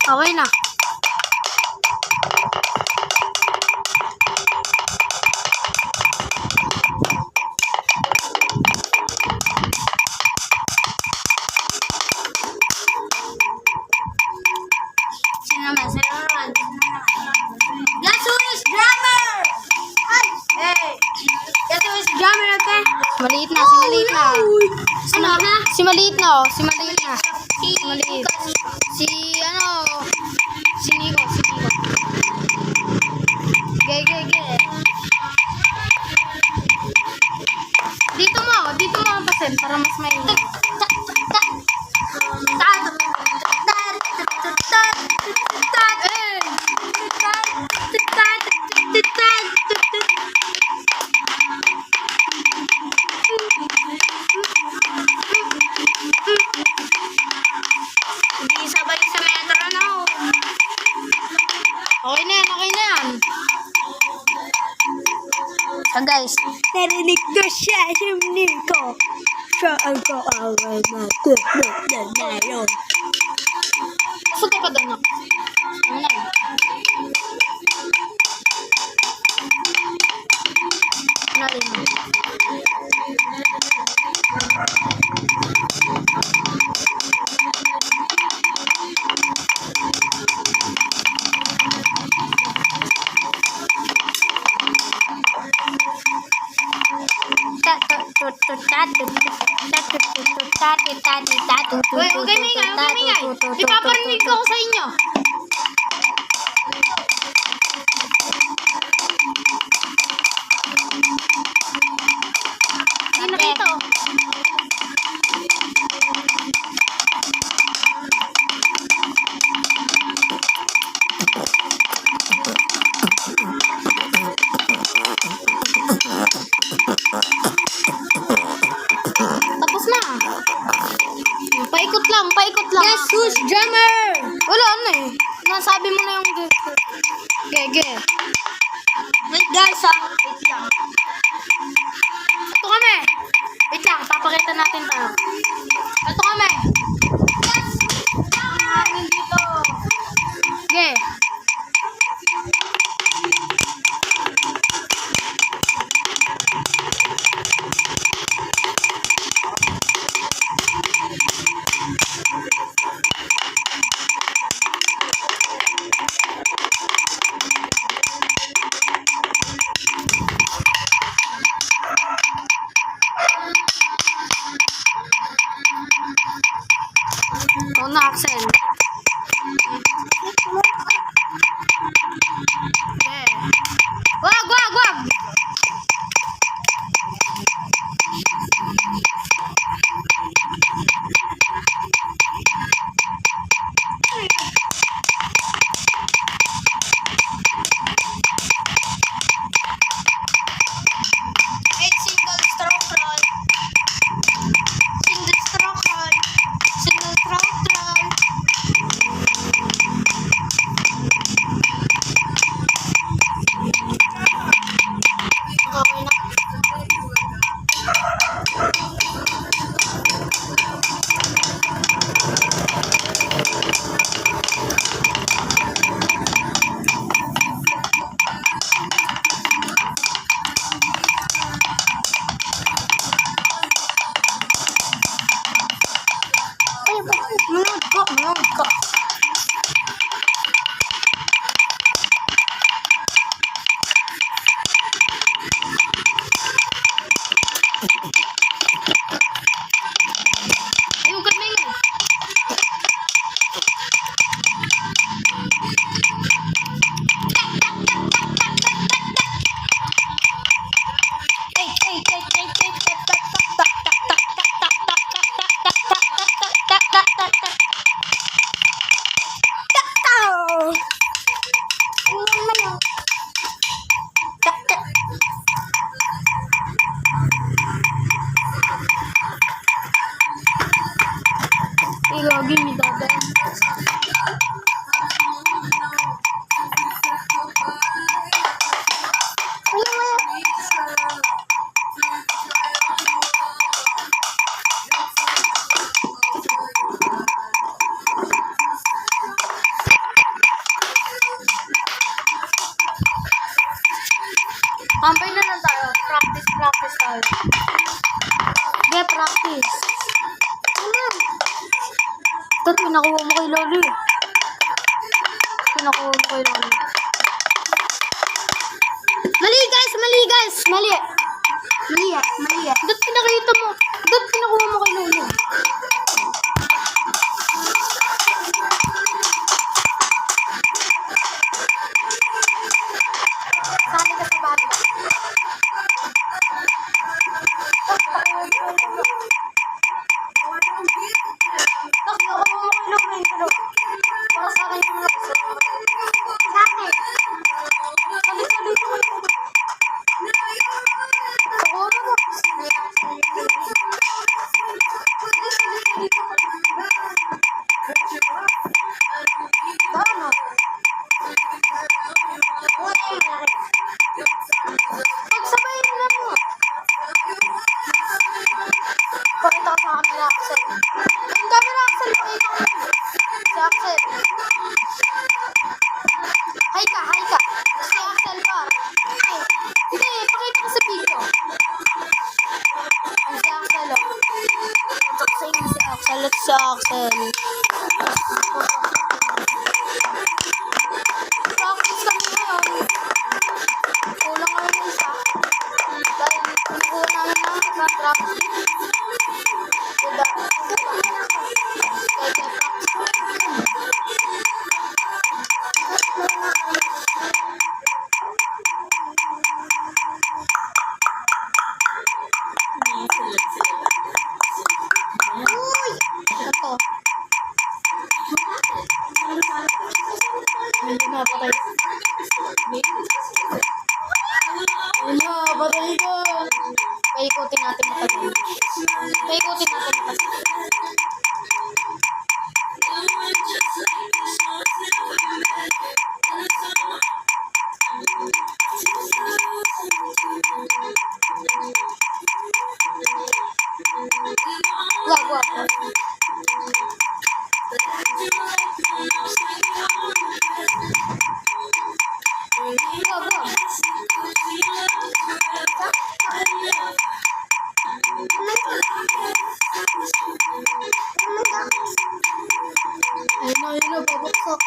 Okay na. Sino naman? Guess who is drummer? Hey! Guess who is drummer, okay? Maliit na, si maliit na. Ano ha? Si maliit na, oh. Si maliit na. Si maliit. Si Nico, si Nico. Ge. Dito mo kapasin para mas mainit. Hindi sabay sa metro, no? Okay na yan. So guys, Narinig na siya si Nico. Saan ko ang matulog na ngayon? pasok ka pa doon. Ano na? Ano na? Uy, huwag kayo maingay. Ipaparinig ko sa inyo. Hindi na rito. Tapos na. Paikot lang. Guess who's drummer? Wala na eh. bawal. Get practice. Ano? Ito, pinakuha mo kay Lolo. Pinakuha mo kay Lolo. Mali guys! Mali guys! Mali! Mali ah! Mali ah! Ba't pinakita mo? Ba't pinakuha mo kay Lolo? Sali ka sa banda. Para sa akin yung mga gusto. Sa akin. Sali-sali ko. Siguro mo. Paano? Pagsabayin na mo. Pakita ko sa camera, Axel. Yung camera, Axel. Pakita ko. Si Axel. Hi ka, hi ka. Si Axel pa. Ay, hindi, pakita ko sa video. Ay, si Axel, oh. Ito ko sa inyo si Axel at si Axel. Practice kami ngayon. Kulang kami ng isa. Dahil pinukuha namin na practice. Diba? Kaya practice. Uy! Ito. Ayun na, patay. Ayun na, patay ka. Paikutin natin matagal. Paikutin natin matagal. Wag, wag, wag. Wag, wag. Ayun na, babaksak.